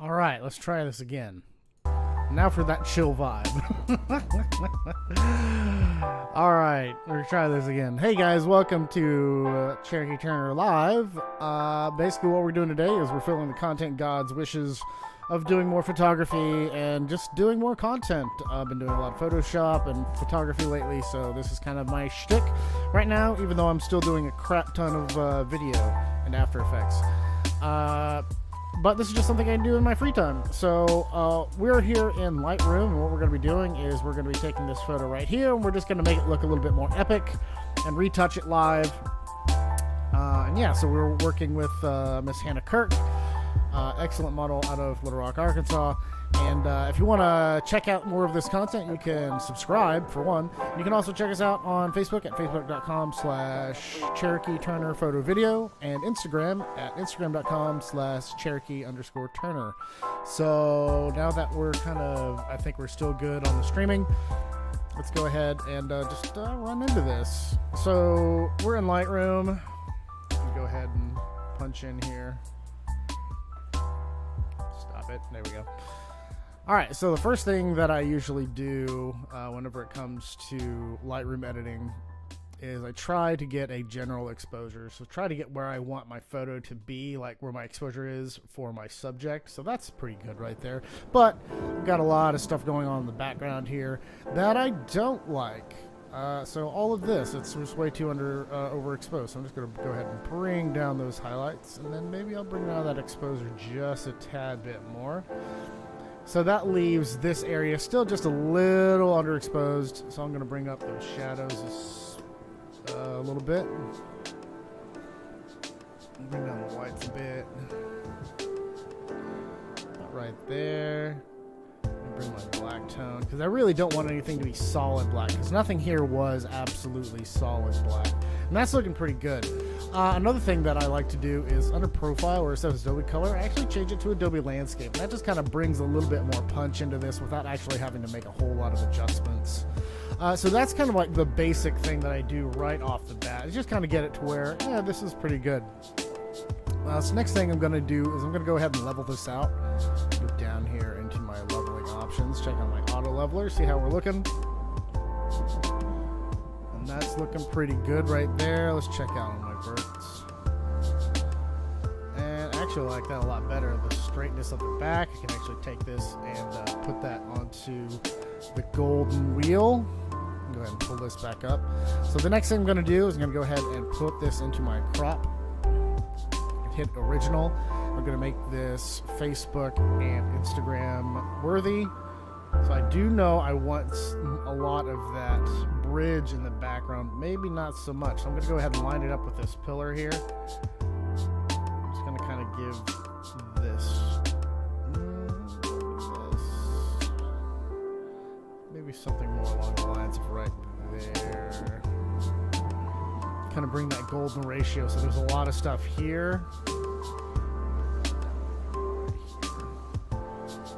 All right, let's try this again. Now for that chill vibe. All right, we're trying this again. Hey guys, welcome to Cherokee Turner Live. Basically what we're doing today is we're filling the content god's wishes of doing more photography and just doing more content. I've been doing a lot of Photoshop and photography lately, so this is kind of my shtick right now, even though I'm still doing a crap ton of video and After Effects. But this is just something I do in my free time. So we're here in Lightroom, and what we're going to be doing is we're going to be taking this photo right here, and we're just going to make it look a little bit more epic and retouch it live. And yeah, so we're working with Miss Hannah Kirk, excellent model out of Little Rock, Arkansas. And if you want to check out more of this content, you can subscribe, for one. You can also check us out on Facebook at facebook.com/Cherokee Turner Photo Video and Instagram at instagram.com/Cherokee_Turner. So now that we're I think we're still good on the streaming, let's go ahead and just run into this. So we're in Lightroom. Go ahead and punch in here. Stop it. There we go. All right, so the first thing that I usually do whenever it comes to Lightroom editing is I try to get a general exposure. So try to get where I want my photo to be, like where my exposure is for my subject. So that's pretty good right there. But I've got a lot of stuff going on in the background here that I don't like. So all of this, it's just way too overexposed. So I'm just going to go ahead and bring down those highlights, and then maybe I'll bring down that exposure just a tad bit more. So that leaves this area still just a little underexposed. So I'm going to bring up those shadows a little bit. Bring down the whites a bit. About right there. Bring my black tone, because I really don't want anything to be solid black, because nothing here was absolutely solid black. And that's looking pretty good. Another thing that I like to do is under profile, where it says Adobe Color, I actually change it to Adobe Landscape. And that just kind of brings a little bit more punch into this without actually having to make a whole lot of adjustments. So that's kind of like the basic thing that I do right off the bat. Is just kind of get it to where, yeah, this is pretty good. So next thing I'm going to do is I'm going to go ahead and level this out. Go down here into my leveling options. Check out my auto leveler. See how we're looking. And that's looking pretty good right there. Let's check out my verts. And actually I like that a lot better. The straightness of the back. I can actually take this and put that onto the golden wheel. Go ahead and pull this back up. So the next thing I'm going to do is I'm going to go ahead and put this into my crop. Hit original. We're going to make this Facebook and Instagram worthy. So I do know I want a lot of that bridge in the background, maybe not so much. So I'm going to go ahead and line it up with this pillar here. I'm just going to kind of give this maybe something more along the lines of right there. Kind of bring that golden ratio, so there's a lot of stuff here.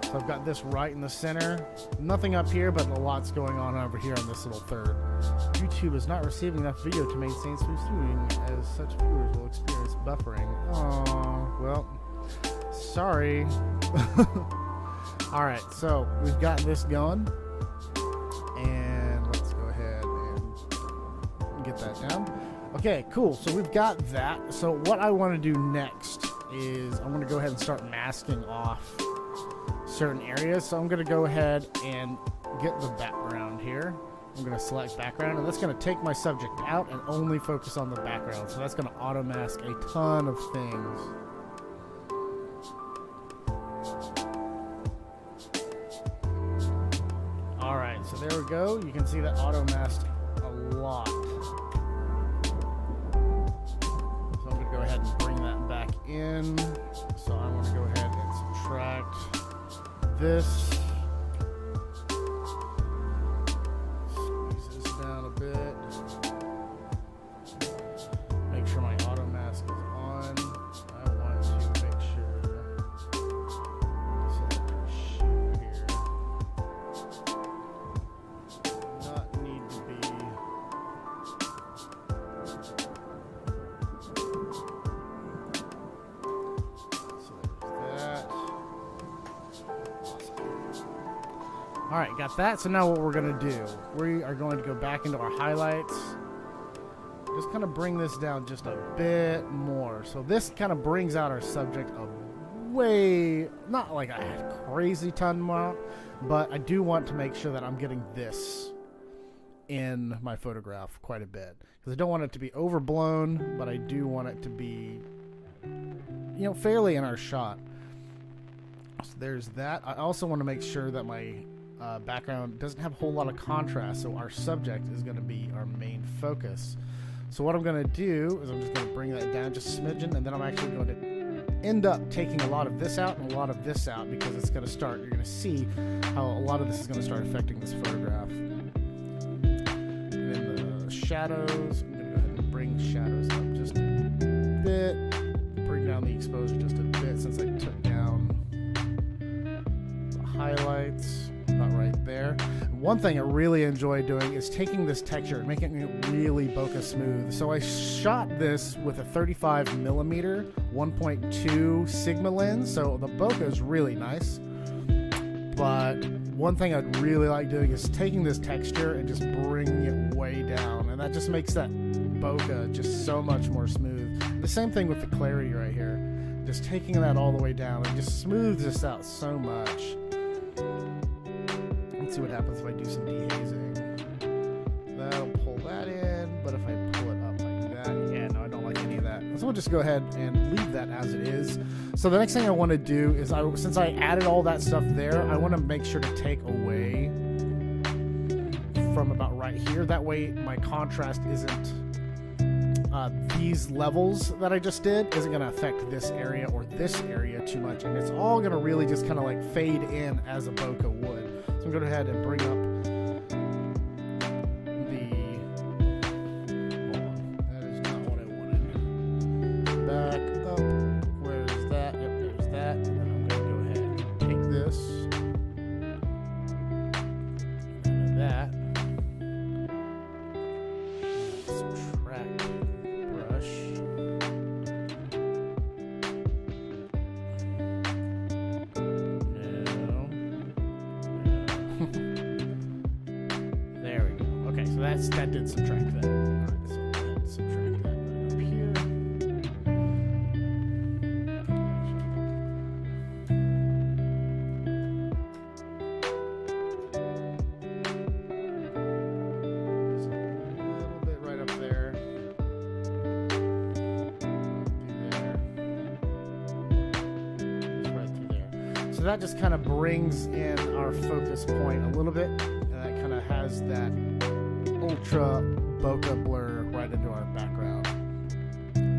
So I've got this right in the center. Nothing up here, but a lot's going on over here on this little third. YouTube is not receiving enough video to maintain smooth streaming, as such viewers will experience buffering. Oh, well, sorry. All right, so we've got this going, and let's go ahead and get that down. Okay, cool. So we've got that. So what I want to do next is I'm going to go ahead and start masking off certain areas. So I'm going to go ahead and get the background here. I'm going to select background, and that's going to take my subject out and only focus on the background. So that's going to auto mask a ton of things. All right, so there we go. You can see that auto masked a lot. Go ahead and bring that back in. So I want to go ahead and subtract this. Squeeze this down a bit. Make sure my auto mask is on. I want to make sure select shoe here. Not need to be. So there's that. All right, got that. So now what we're going to do, we are going to go back into our highlights. Just kind of bring this down just a bit more. So this kind of brings out our subject a way, not like a crazy ton amount, but I do want to make sure that I'm getting this in my photograph quite a bit. Because I don't want it to be overblown, but I do want it to be, you know, fairly in our shot. So there's that. I also want to make sure that my background doesn't have a whole lot of contrast, so our subject is going to be our main focus. So what I'm going to do is I'm just going to bring that down just a smidgen, and then I'm actually going to end up taking a lot of this out and a lot of this out, because it's going to start, you're going to see how a lot of this is going to start affecting this photograph. And then the shadows, I'm going to go ahead and bring shadows up just a bit, bring down the exposure just a bit since I took down the highlights. About right there. One thing I really enjoy doing is taking this texture and making it really bokeh smooth. So I shot this with a 35mm 1.2 Sigma lens, so the bokeh is really nice. But one thing I'd really like doing is taking this texture and just bringing it way down, and that just makes that bokeh just so much more smooth. The same thing with the clarity right here. Just taking that all the way down, it just smooths this out so much. Let's see what happens if I do some dehazing. That'll pull that in, but if I pull it up like that, yeah, no, I don't like any of that. So we'll just go ahead and leave that as it is. So the next thing I want to do is, since I added all that stuff there, I want to make sure to take away from about right here. That way my contrast isn't, these levels that I just did isn't going to affect this area or this area too much, and it's all going to really just kind of like fade in as a bokeh would. So I'm going to go ahead and bring up the, hold on, that is not what I wanted. Back up, where's that? Yep, there's that. And then I'm going to go ahead and take this, and that, subtract brush. There we go. Okay, so that did subtract that. Alright, so go ahead and subtract that right up here. Just a little bit right up there. Right through there. So that just kind of brings in our focus point a little bit, and that kind of has that ultra bokeh blur right into our background.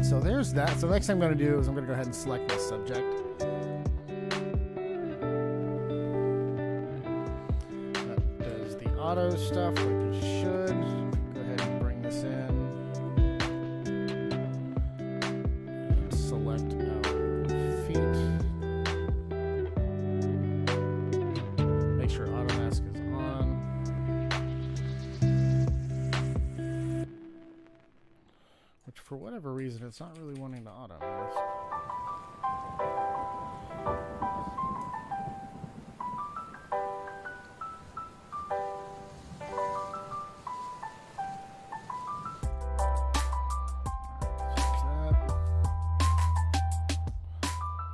So there's that. So the next thing I'm going to do is I'm going to go ahead and select my subject. That does the auto stuff like it should. Go ahead and bring this in. And select our feet. Make sure auto mask is on. Which for whatever reason it's not really wanting to auto mask.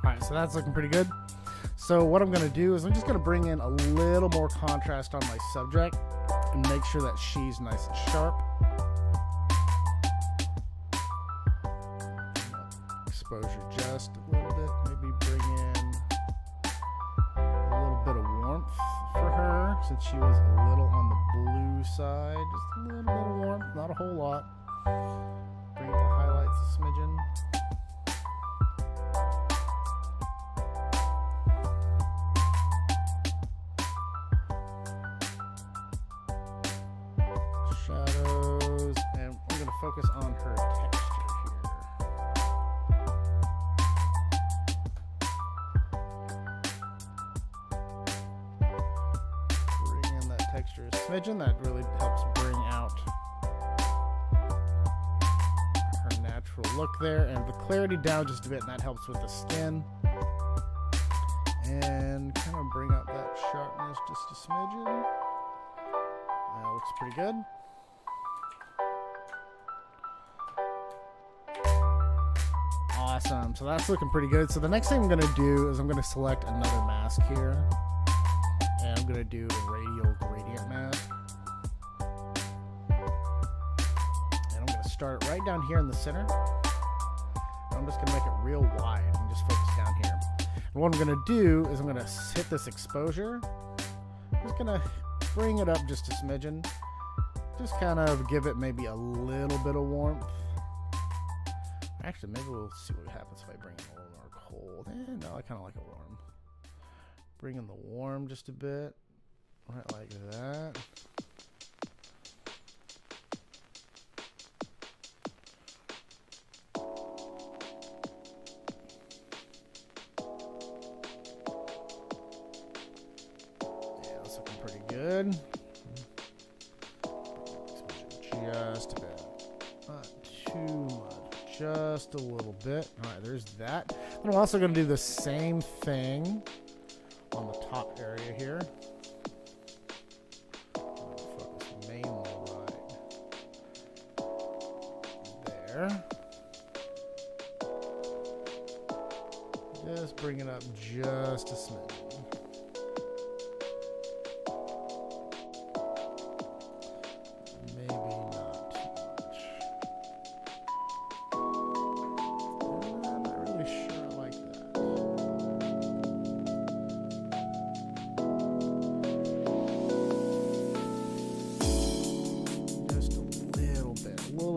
Alright, so that's looking pretty good. So what I'm going to do is I'm just going to bring in a little more contrast on my subject and make sure that she's nice and sharp. Exposure just a little bit. Maybe bring in a little bit of warmth for her since she was a little on the blue side. Just a little bit of warmth, not a whole lot. Bring the highlights a smidgen. Shadows, and I'm going to focus on her texture here. Bring in that texture a smidgen. That really helps bring out her natural look there, and the clarity down just a bit, and that helps with the skin. and kind of bring up that sharpness just a smidgen. That looks pretty good. Awesome. So that's looking pretty good. So the next thing I'm going to do is I'm going to select another mask here. And I'm going to do a radial gradient mask. And I'm going to start right down here in the center. I'm just going to make it real wide and just focus down here. And what I'm going to do is I'm going to hit this exposure. I'm just going to bring it up just a smidgen. Just kind of give it maybe a little bit of warmth. Actually, maybe we'll see what happens if I bring in a little more cold. No, I kind of like it warm. Bring in the warm just a bit. Right like that. Yeah, that's looking pretty good. Just a bit. Not too much. Just a little bit. Alright, there's that. And I'm also going to do the same thing on the top area here. Focus mainly right there. Just bring it up just a smidge.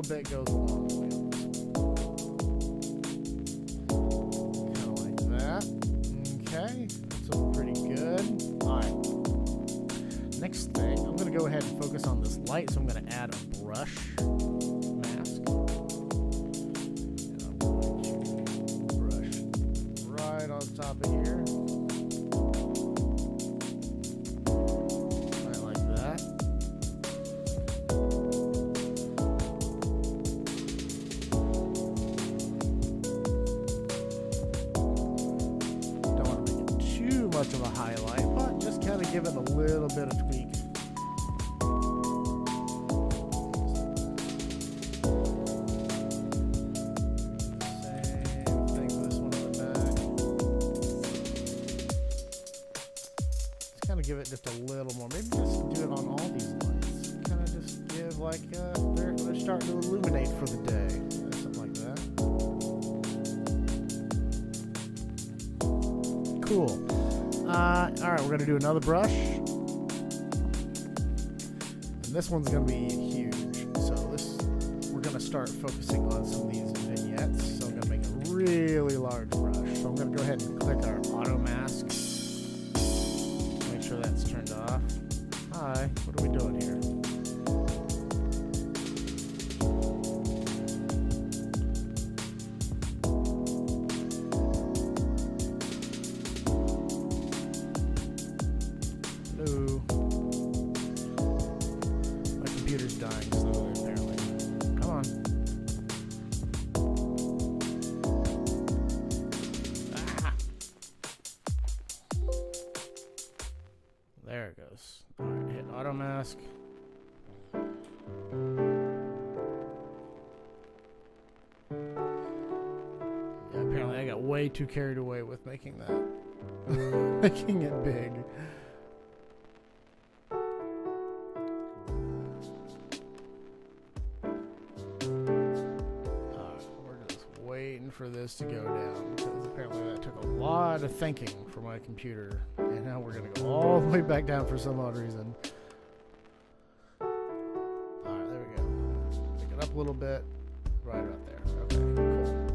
Bit goes a long way on this one. Kind of like that. Okay, that's looking pretty good. Alright. Next thing, I'm going to go ahead and focus on this light, so I'm going to add a brush mask. And I'm going to brush right on top of here. Right like that. Much of a highlight, but just kind of give it a little bit of tweak. Same thing for this one on the back. Just kind of give it just a little more. Maybe just do it on all these lights. Kind of just give like they're starting to illuminate for the day. Something like that. Cool. Alright, we're going to do another brush. And this one's going to be huge. So we're going to start focusing on some of these vignettes. So I'm going to make a really large brush. So I'm going to go ahead and click our auto mask. Make sure that's turned off. Hi, what are we doing here? My computer's dying slowly, apparently. Come on. Ah. There it goes. Alright, hit auto mask. Yeah, apparently I got way too carried away with making that. Making it big. For this to go down, because apparently that took a lot of thinking for my computer, and now we're going to go all the way back down for some odd reason. Alright, there we go. Pick it up a little bit, right about there. Okay, cool.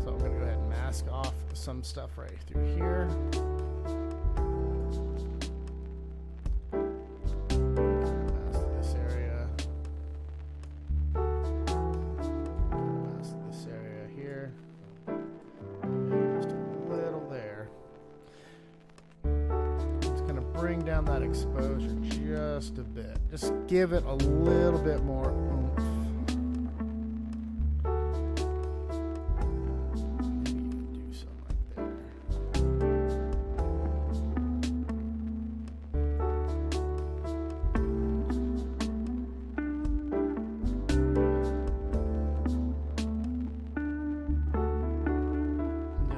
So I'm going to go ahead and mask off some stuff right through here. Mask this area. Mask this area here. Bring down that exposure just a bit. Just give it a little bit more oomph. Maybe even do some right there.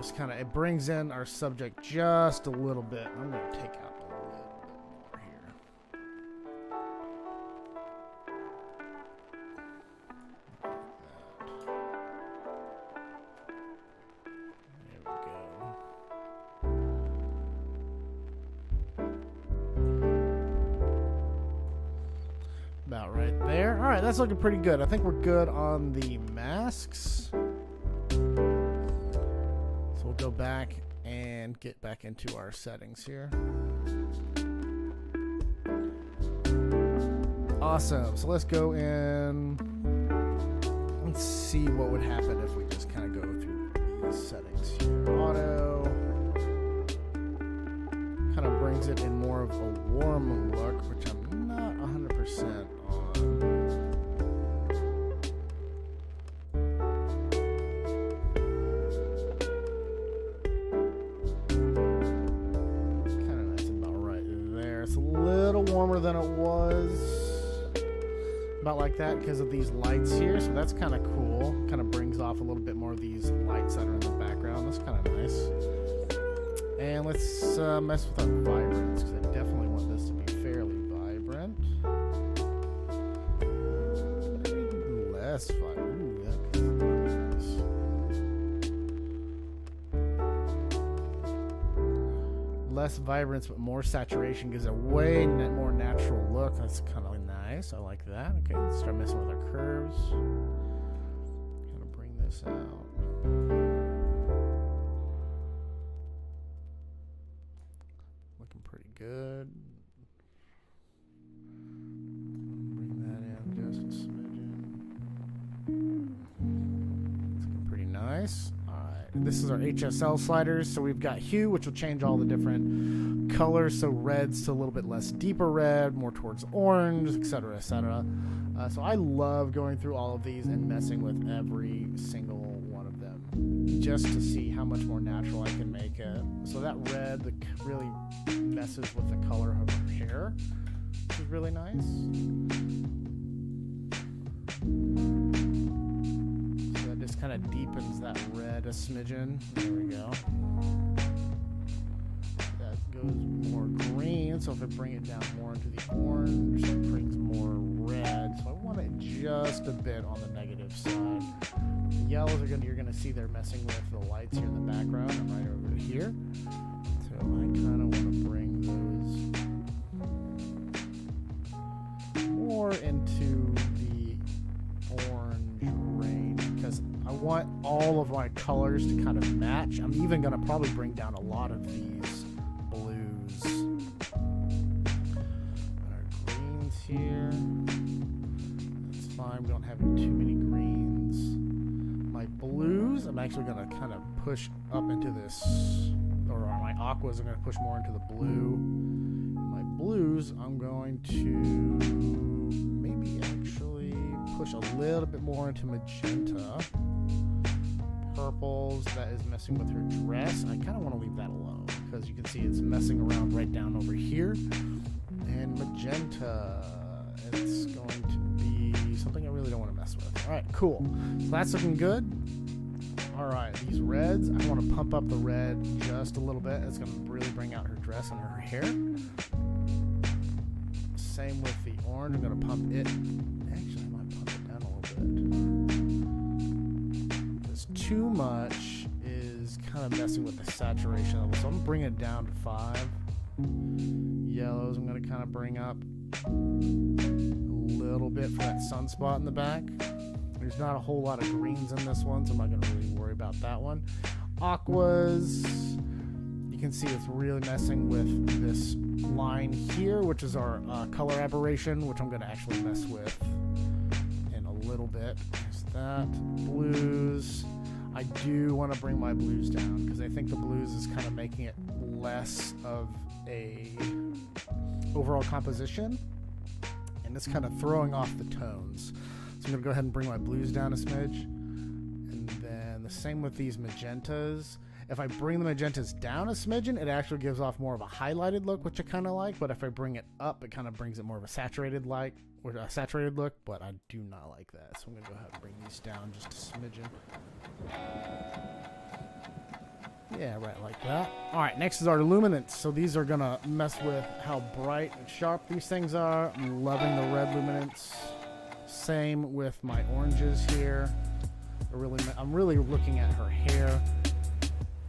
just kind of, it brings in our subject just a little bit. I'm going to take out a little bit more here. There we go. About right there. All right, that's looking pretty good. I think we're good on the masks. So we'll go back and get back into our settings here. Awesome. So let's go in. Let's see what would happen if we just kind of go through these settings here. Auto. Kind of brings it in more of a warm look, which I'm not 100% on. Warmer than it was, about like that, because of these lights here. So that's kind of cool. Kind of brings off a little bit more of these lights that are in the background. That's kind of nice. And let's mess with our vibrance, because I definitely want this to be fairly vibrant. Maybe less vibrant. Ooh, that's nice. Less vibrance, but more saturation gives a way more natural look. That's kind of nice. I like that. Okay, let's start messing with our curves. Gonna bring this out. Looking pretty good. Bring that in just a smidgen. It's looking pretty nice. This is our HSL sliders. So we've got hue, which will change all the different colors. So red's to a little bit less deeper red, more towards orange, etc., etc. So I love going through all of these and messing with every single one of them, just to see how much more natural I can make it. So that red really messes with the color of her hair, which is really nice. Just kind of deepens that red a smidgen. There we go. That goes more green, so if I bring it down more into the orange, it brings more red. So I want it just a bit on the negative side. The yellows are you're gonna see they're messing with the lights here in the background. I'm right over here. So I kind of want to bring those more into the orange range, because I want all of my colors to kind of match. I'm even going to probably bring down a lot of these blues. Our greens here. That's fine. We don't have too many greens. My blues, I'm actually going to kind of push up into this, or my aquas, I'm going to push more into the blue. My blues, I'm going to maybe actually push a little bit more into magenta. Purples, that is messing with her dress. I kind of want to leave that alone, because you can see it's messing around right down over here. And magenta, it's going to be something I really don't want to mess with. All right, cool. So that's looking good. All right, these reds, I want to pump up the red just a little bit. It's going to really bring out her dress and her hair. Same with the orange. I'm going to pump it. Actually, I might pump it down a little bit. Because too much is kind of messing with the saturation level. So I'm going to bring it down to 5. Yellows, I'm going to kind of bring up a little bit for that sunspot in the back. There's not a whole lot of greens in this one, so I'm not going to really worry about that one. Aquas, you can see it's really messing with this line here, which is our color aberration, which I'm going to actually mess with in a little bit. There's that. Blues, I do want to bring my blues down, because I think the blues is kind of making it less of a overall composition, and it's kind of throwing off the tones. So I'm going to go ahead and bring my blues down a smidge. And then the same with these magentas. If I bring the magentas down a smidgen, it actually gives off more of a highlighted look, which I kind of like. But if I bring it up, it kind of brings it more of a saturated look, but I do not like that. So I'm going to go ahead and bring these down just a smidgen. Yeah, right like that. All right, next is our luminance. So these are gonna mess with how bright and sharp these things are. I'm loving the red luminance. Same with my oranges here. I'm really looking at her hair.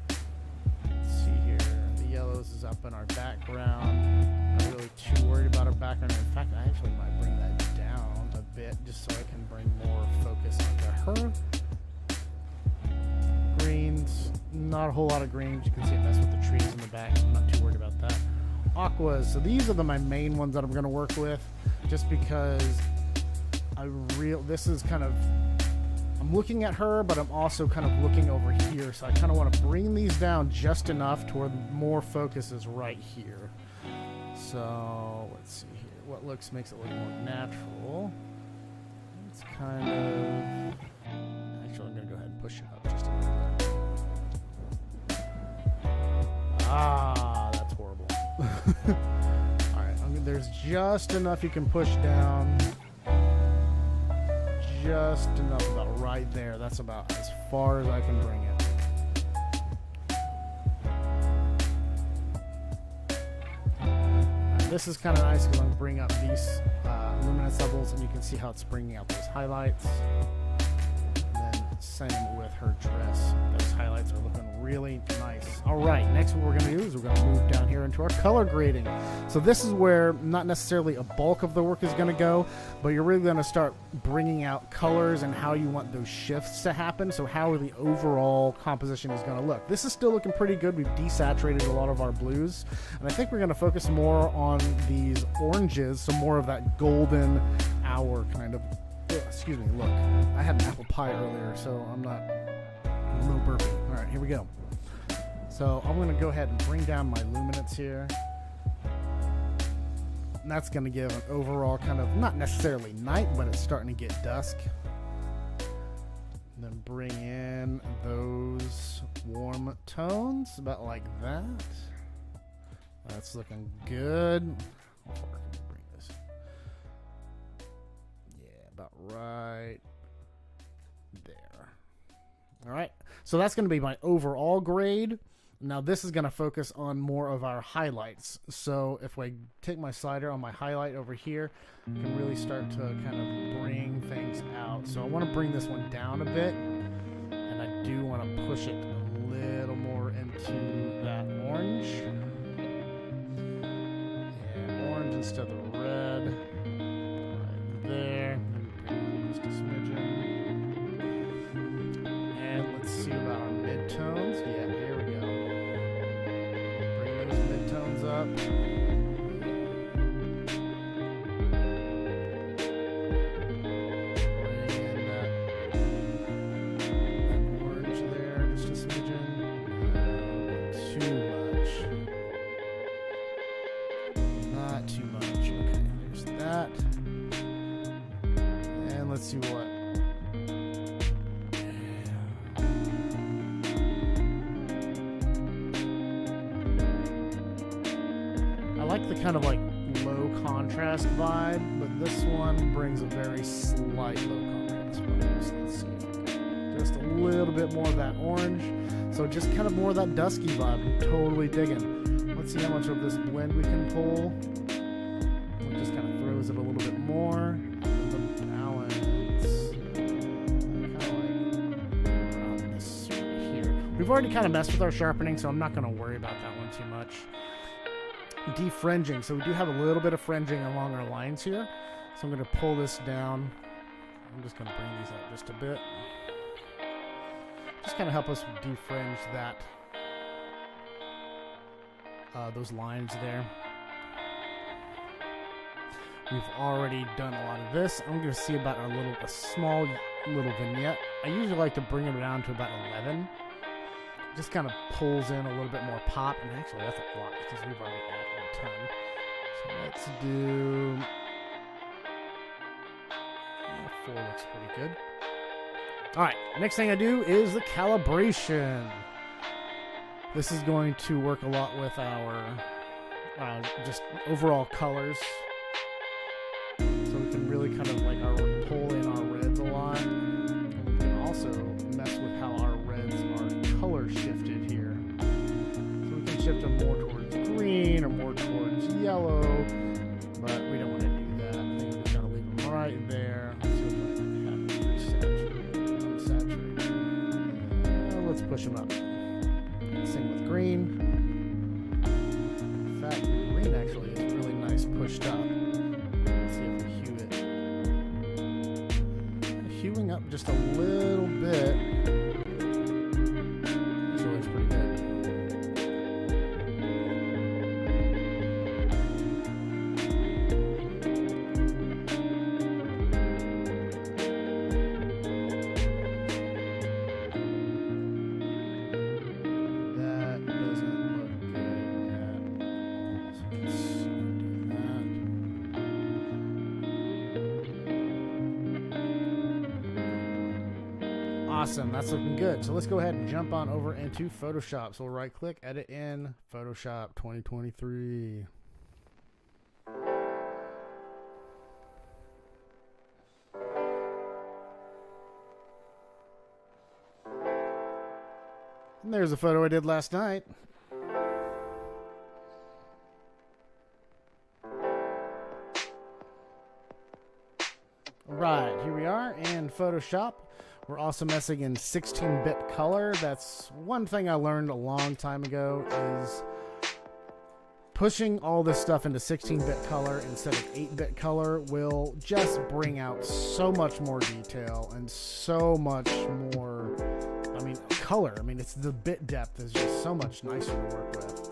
Let's see here. The yellows is up in our background. Not really too worried about our background. In fact, I actually might bring that down a bit just so I can bring more focus onto her. Greens, not a whole lot of greens. You can see it mess with the trees in the back. I'm not too worried about that. Aquas. So these are my main ones that I'm going to work with, just because this is kind of, I'm looking at her, but I'm also kind of looking over here. So I kind of want to bring these down just enough to where more focus is right here. So let's see here. What makes it look more natural. It's kind of, actually I'm going to go ahead and push it up just a little bit. Ah, that's horrible. All right, there's just enough you can push down. Just enough, about right there. That's about as far as I can bring it. Right, this is kind of nice because I'm going to bring up these luminance levels, and you can see how it's bringing out those highlights. And then same with her dress. Those highlights are looking really nice. All right, next what we're going to do is we're going to move down here into our color grading. So this is where not necessarily a bulk of the work is going to go, but you're really going to start bringing out colors and how you want those shifts to happen. So how the overall composition is going to look. This is still looking pretty good. We've desaturated a lot of our blues, and I think we're going to focus more on these oranges, so more of that golden hour kind of. Excuse me, look, I had an apple pie earlier, so I'm a little burpy. All right, here we go. So I'm going to go ahead and bring down my luminance here. And that's going to give an overall kind of, not necessarily night, but it's starting to get dusk. And then bring in those warm tones, about like that. That's looking good. How far can we bring this? Yeah, about right there. All right, so that's going to be my overall grade. Now this is going to focus on more of our highlights. So if I take my slider on my highlight over here, I can really start to kind of bring things out. So I want to bring this one down a bit, and I do want to push it a little more into that orange. Yeah, orange instead of red. Right there. Just a smidgen. And let's see about our midtones. Yeah, here we go. Bring those midtones up. Bring in that orange there, just a smidgen. Not too much. Okay, there's that. And let's see what. I like the kind of like low contrast vibe, but this one brings a very slight low contrast vibe. So let's see if I can just a little bit more of that orange. So just kind of more of that dusky vibe. I'm totally digging. Let's see how much of this blend we can pull. It just kind of throws it a little bit more. The balance. Kind of like around this right here. We've already kind of messed with our sharpening, so I'm not going to worry about that one too much. Defringing, so we do have a little bit of fringing along our lines here, so I'm going to pull this down. I'm just going to bring these out just a bit, just kind of help us defringe that those lines there. We've already done a lot of this. I'm going to see about a small little vignette. I usually like to bring it down to about 11. Just kind of pulls in a little bit more pop, and actually that's a lot because we've already added a ton. So let's do 4 looks pretty good. All right, next thing I do is the calibration. This is going to work a lot with our just overall colors, so we can really kind of like pull in our reds a lot, and we can also mess with how our reds are color shifted here. shift them more towards green or more towards yellow, but we don't want to do that. I think we're just going to leave them right there. Let's see if I can have them saturated, unsaturated. Let's push them up. Same with green. In fact, the green actually is really nice pushed up. Let's see if we hue it. Hewing up just a little bit. Actually looks pretty good. That doesn't look good at all. So let's do that. Awesome, that's looking good. So let's go ahead and jump on over into Photoshop. So we'll right click, edit in Photoshop 2023. And there's a photo I did last night. Right, here we are in Photoshop. We're also messing in 16-bit color. That's one thing I learned a long time ago, is pushing all this stuff into 16-bit color instead of 8-bit color will just bring out so much more detail and so much more, color. It's the bit depth is just so much nicer to work with.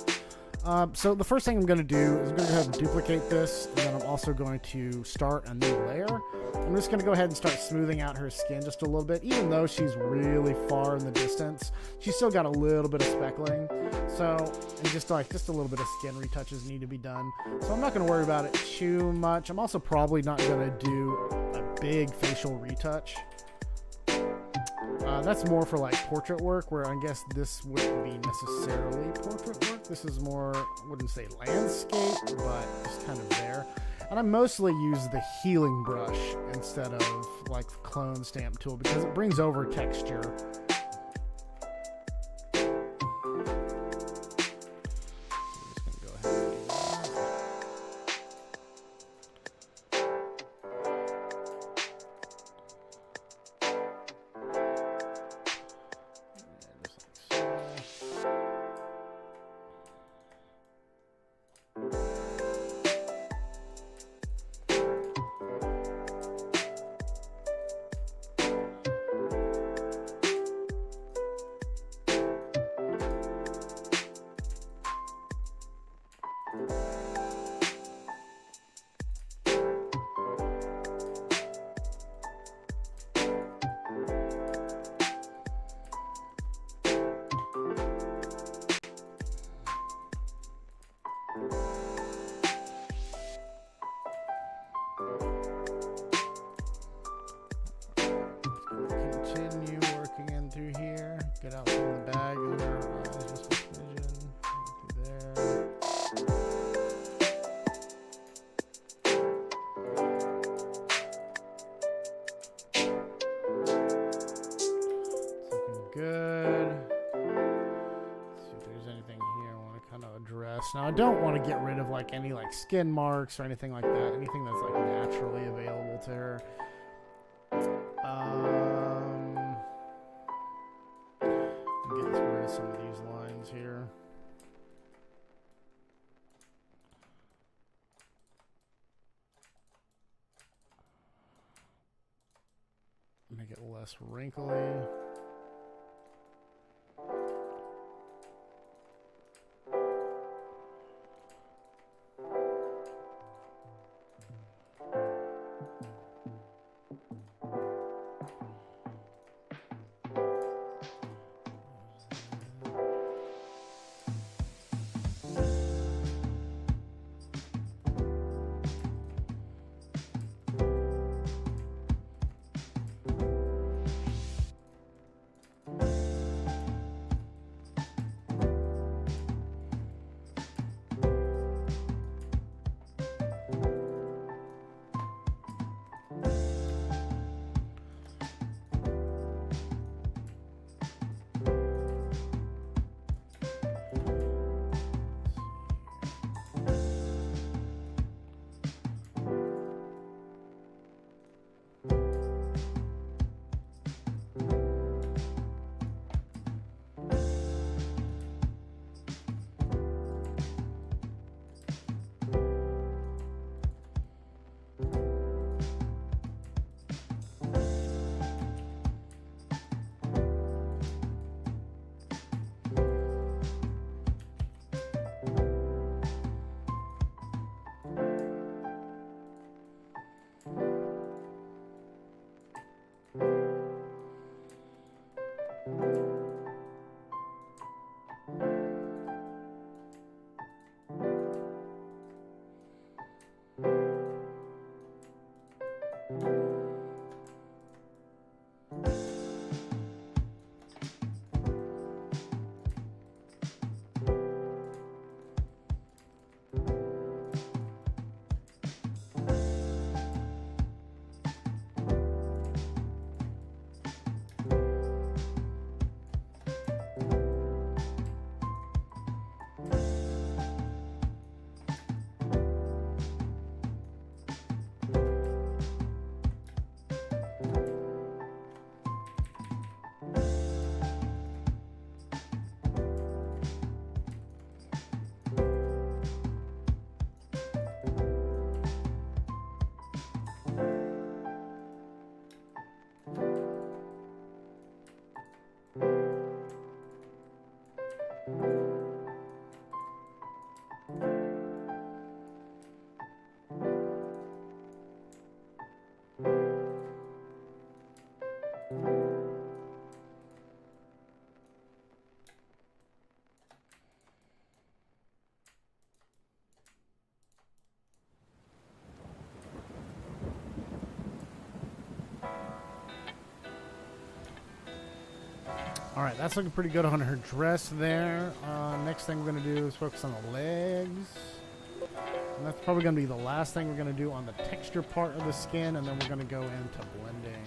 So the first thing I'm going to do is I'm going to go ahead and duplicate this, and then I'm also going to start a new layer. I'm just going to go ahead and start smoothing out her skin just a little bit. Even though she's really far in the distance, she's still got a little bit of speckling. So, and just a little bit of skin retouches need to be done. So I'm not going to worry about it too much. I'm also probably not going to do a big facial retouch. That's more for like portrait work, where I guess this wouldn't be necessarily portrait work. This is more, I wouldn't say landscape, but just kind of there. And I mostly use the healing brush instead of like the clone stamp tool because it brings over texture. Continue working in through here. Get out from the bag of her eyes just a smidgen. Through there. It's looking good. Let's see if there's anything here I want to kind of address. Now I don't want to get rid of like any like skin marks or anything like that. Anything that's like naturally available to her. Get rid of some of these lines here. Make it less wrinkly. Alright, that's looking pretty good on her dress there. Next thing we're going to do is focus on the legs. And that's probably going to be the last thing we're going to do on the texture part of the skin, and then we're going to go into blending.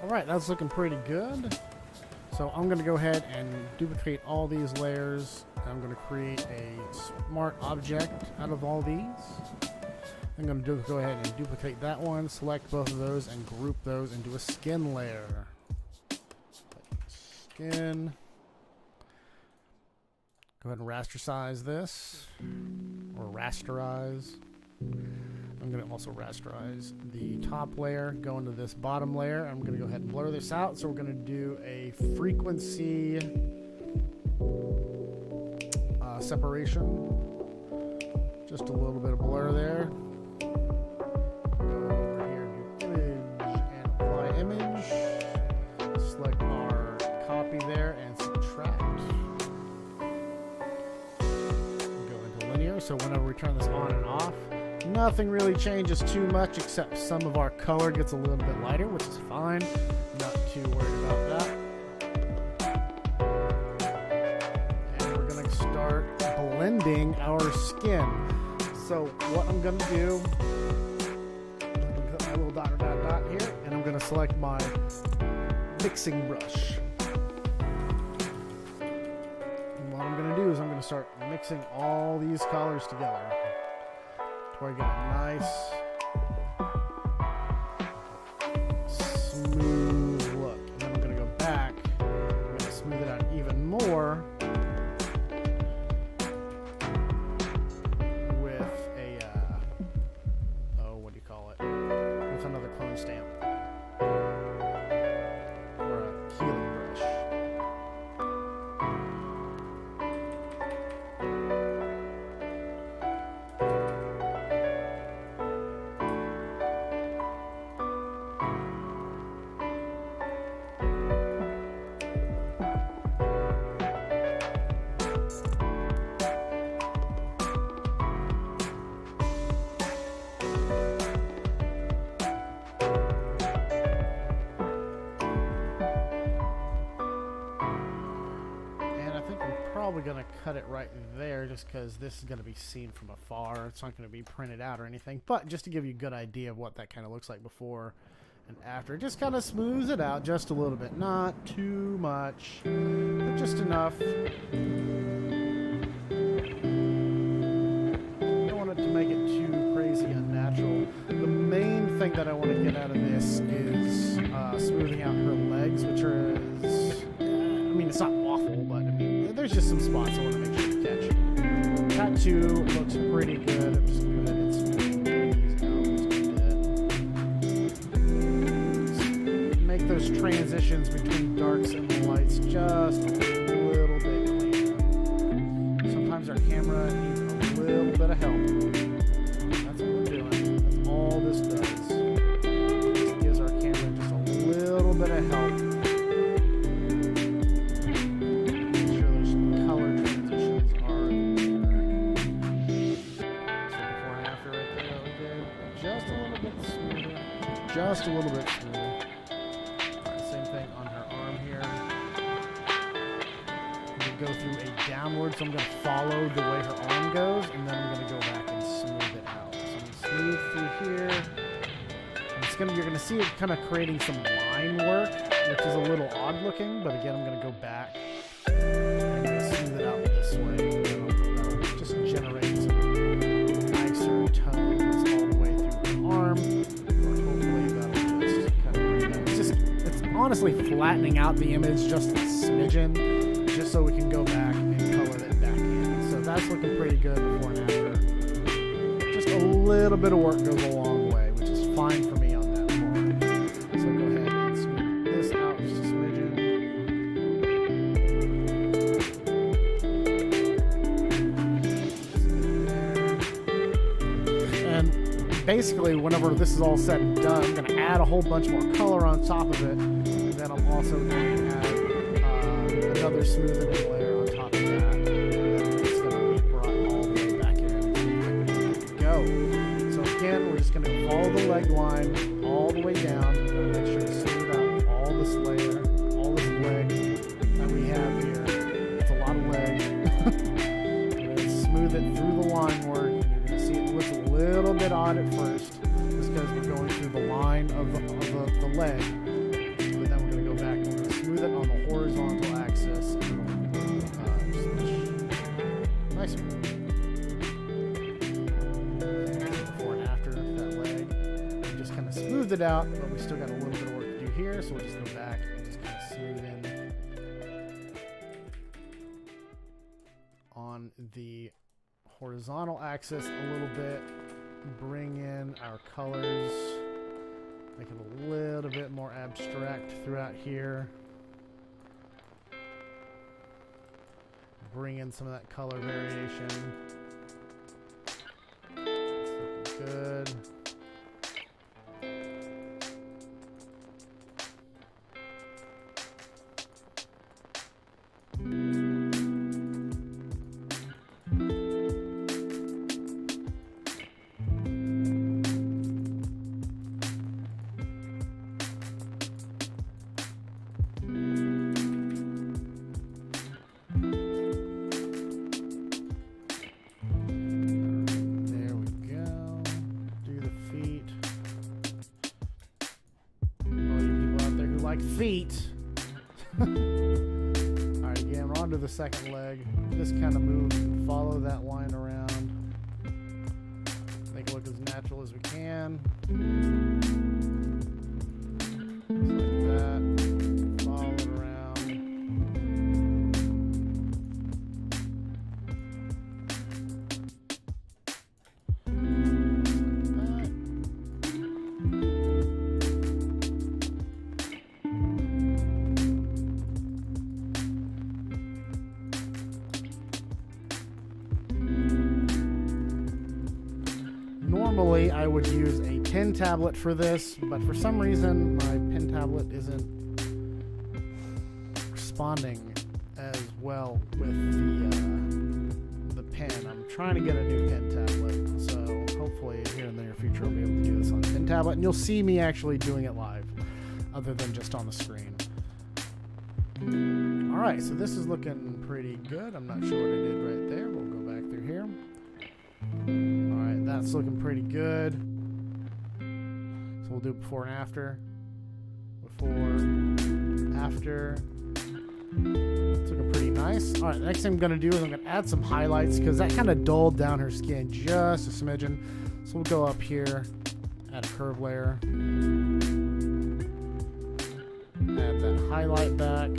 Alright, that's looking pretty good. So I'm going to go ahead and duplicate all these layers. I'm going to create a smart object out of all these. I'm going to go ahead and duplicate that one, select both of those, and group those into a skin layer. Skin. Go ahead and rasterize this, or rasterize. I'm going to also rasterize the top layer, go into this bottom layer. I'm going to go ahead and blur this out. So we're going to do a frequency separation. Just a little bit of blur there. Go over here, do image and apply image. Select our copy there and subtract. Go into linear. So whenever we turn this on and off, nothing really changes too much, except some of our color gets a little bit lighter, which is fine. Not too worried about that. And we're going to start blending our skin. So what I'm going to do, I'm going to put my little dot here, and I'm going to select my mixing brush. And what I'm going to do is I'm going to start mixing all these colors together. Where I get a nice smooth look. And then I'm going to go back. I'm going to smooth it out even more with a, what do you call it? With another clone stamp. Or a healing brush. Probably going to cut it right there just because this is going to be seen from afar. It's not going to be printed out or anything, but just to give you a good idea of what that kind of looks like before and after. It just kind of smooths it out just a little bit. Not too much, but just enough. thing that I want to get out of this is smoothing out her legs, which are, I mean, it's not awful, but I mean, there's just some spots I want to make sure to catch. Tattoo looks pretty good. I'm just going to go ahead and smooth these out just a bit. Make those transitions between darks and lights just a little bit cleaner. Sometimes our camera needs a little bit of help. That's what we're doing. That's all this does. Just gives our camera just a little bit of help. Make sure those color transitions are there. So before and after right there that we did. Just a little bit smoother. Just a little bit smoother. Same thing on her arm here. I'm going to go through a downward, so I'm going to follow the way her arm goes, and then I'm going to go back and smooth it out. So I'm going to smooth through here. You're going to see it kind of creating some line work, which is a little odd looking, but again, I'm going to go back and smooth it out this way. That'll just generate some nicer tones all the way through the arm. Hopefully that'll just kind of bring that. It's honestly flattening out the image just a smidgen, just so we can go back and color it back in. So that's looking pretty good before and after. Just a little bit of work goes a long way, which is fine for me on that part. So go ahead and smooth this out just a smidgen. And basically, whenever this is all said and done, I'm going to add a whole bunch more color on top of it. And then I'm also going to add another smoothing layer on top of that. And then it's going to be brought all the way back in. There we go. So again, we're just going to follow the leg line all the way down. We're going to make sure to smooth out all this layer, all this leg that we have here. It's a lot of leg. We're going to smooth it through the line work. And you're going to see it looks a little bit odd at first, just because we're going through the line of the leg. But then we're going to go back and we're going to smooth it on the horizontal axis. And it'll just nicer. Before and after that leg. We just kind of smoothed it out, but we still got a little bit of work to do here, so we'll just go back and just kind of smooth in on the horizontal axis a little bit. Bring in our colors. Make it a little bit more abstract throughout here. Bring in some of that color variation. It's looking good. Feet. Alright, again, we're on to the second leg. Just kind of move, follow that line around. Make it look as natural as we can. Just like that. Follow it around. Normally, I would use a pen tablet for this, but for some reason, my pen tablet isn't responding as well with the pen. I'm trying to get a new pen tablet, so hopefully here in the near future I'll be able to do this on a pen tablet, and you'll see me actually doing it live, other than just on the screen. Alright, so this is looking pretty good. I'm not sure what I did right there. We'll go back through here. Alright, that's looking pretty good. So we'll do before and after. Before, after. It's looking pretty nice. Alright, the next thing I'm going to do is I'm going to add some highlights because that kind of dulled down her skin just a smidgen. So we'll go up here, Add a curve layer. Add that highlight back.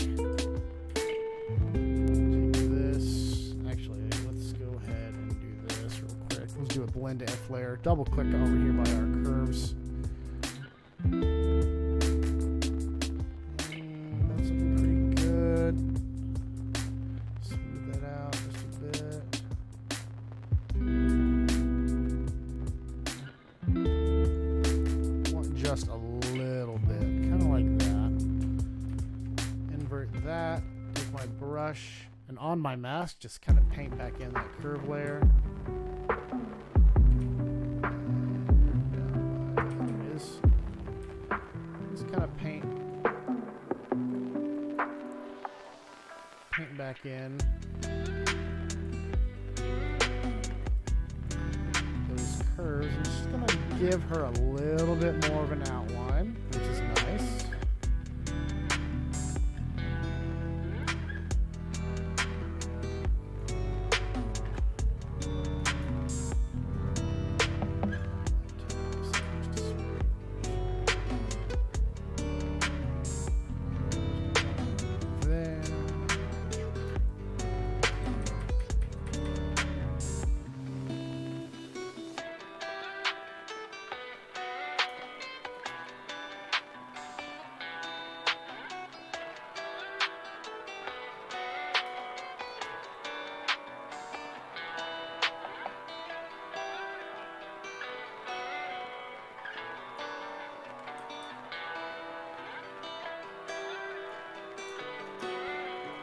Take this. Actually, let's go ahead and do this real quick. Let's do a blend to F layer. Double click over here by our curves. That's looking pretty good. Smooth that out just a bit. Want just a little bit, kind of like that. Invert that. Take my brush and on my mask, just kind of paint back in that curve layer. Paint back in those curves. I'm just going to give her a little bit more of an outline, which is nice.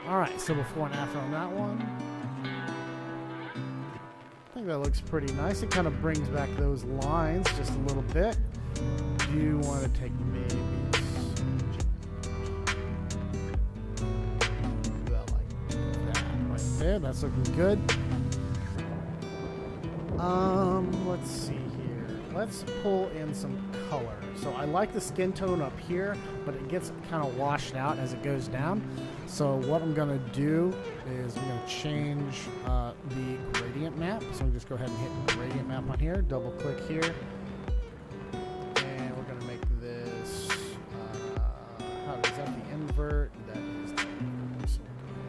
Alright, so before and after on that one. I think that looks pretty nice. It kind of brings back those lines just a little bit. Do you want to take maybe about like that right there? That's looking good. Let's see here. Let's pull in some color. So I like the skin tone up here, but it gets kind of washed out as it goes down. So what I'm going to do is I'm going to change the gradient map. So we just go ahead and hit the gradient map on here. Double click here. And we're going to make this, is that the invert? That is the invert. So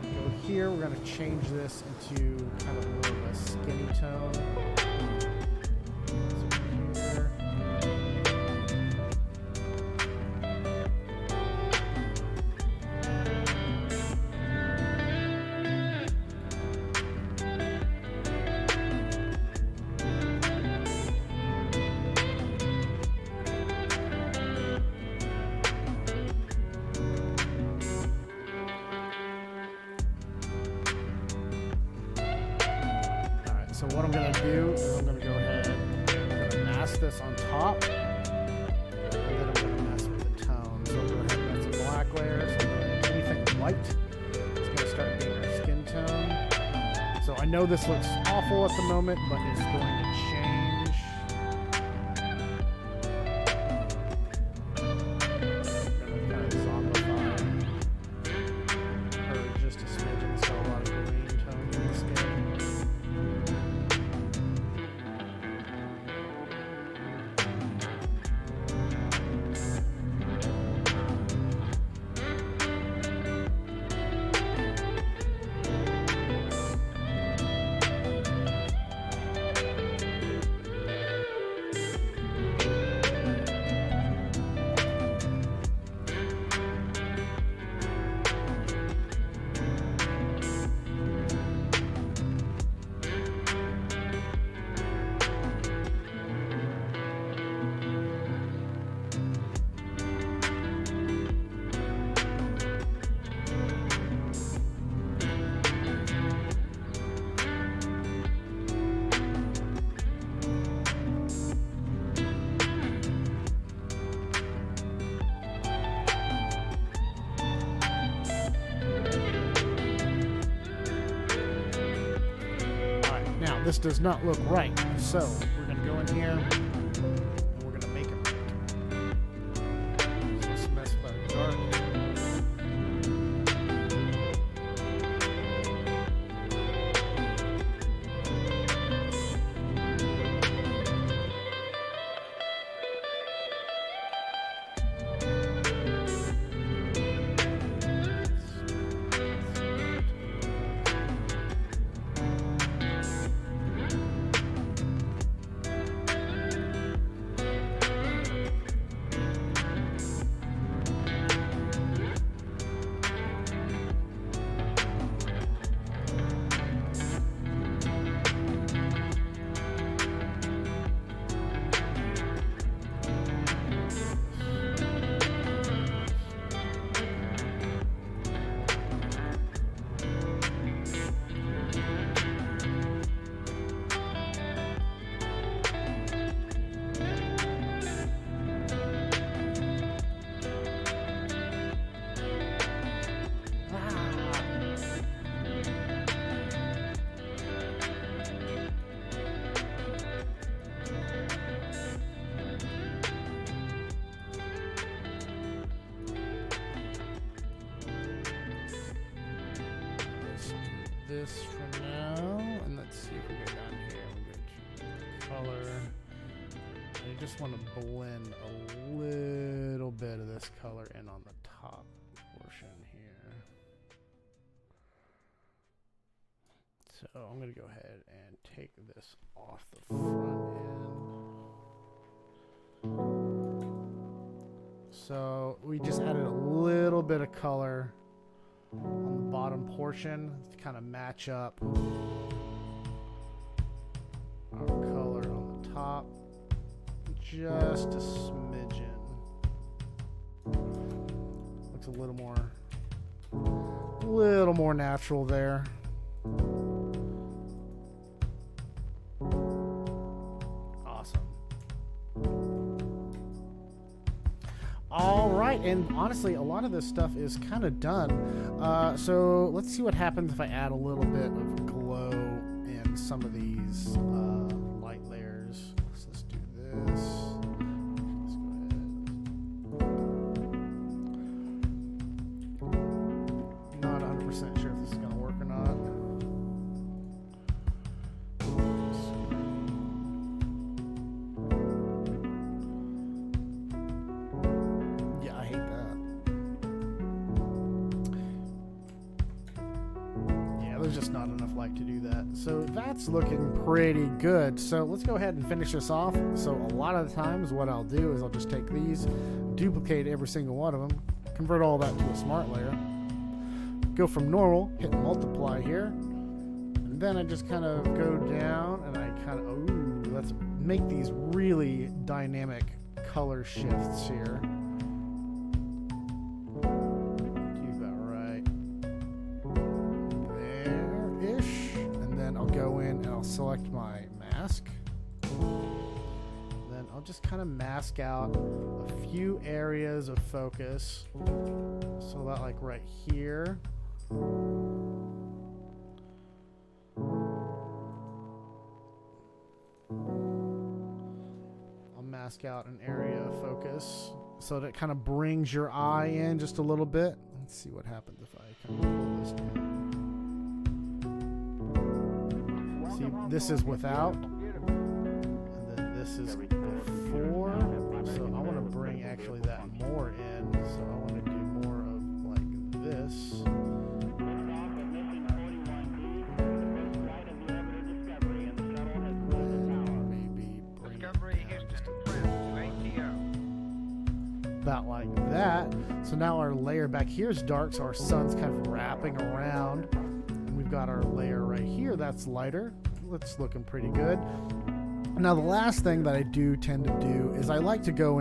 go here. We're going to change this into kind of more of a skinny tone. So what I'm going to do is I'm going to go ahead and I'm going to mask this on top, and then I'm going to mess with the tone. So I'm going to go ahead and that's a black layer. So I'm going to anything white is going to start being our skin tone. So I know this looks awful at the moment, but it's going to change. I'm going to kind of zombify her just a smidgen, so a lot of green tone in the skin. This does not look right, so we're going to go in here and we're going to make it right. So let's mess with our dark. this for now, and let's see if we go down here. We go to color. I just want to blend a little bit of this color in on the top portion here. So I'm going to go ahead and take this off the front end. So we just added a little bit of color on the bottom portion to kind of match up our color on the top. Just a smidgen. Looks a little more natural there. Awesome. All right, and honestly, a lot of this stuff is kind of done. So let's see what happens if I add a little bit of glow in some of these light layers. So let's do this. Let's go ahead. Not 100% sure if this is going to work or not. There's just not enough light to do that. So that's looking pretty good. So let's go ahead and finish this off. So a lot of the times what I'll do is I'll just take these, duplicate every single one of them, convert all that to a smart layer, go from normal, hit multiply here, and then I just kind of go down and I kind of, let's make these really dynamic color shifts here. Go in and I'll select my mask. Then I'll just kind of mask out a few areas of focus. So about like right here. I'll mask out an area of focus so that it kind of brings your eye in just a little bit. Let's see what happens if I kind of pull this down. See, this is without, and then this is before. So I want to bring actually that more in. So I want to do more of like this. And maybe bring it down just about like that. So now our layer back here is dark, so our sun's kind of wrapping around. We've got our layer right here that's lighter. It's looking pretty good. Now the last thing that I do tend to do is I like to go in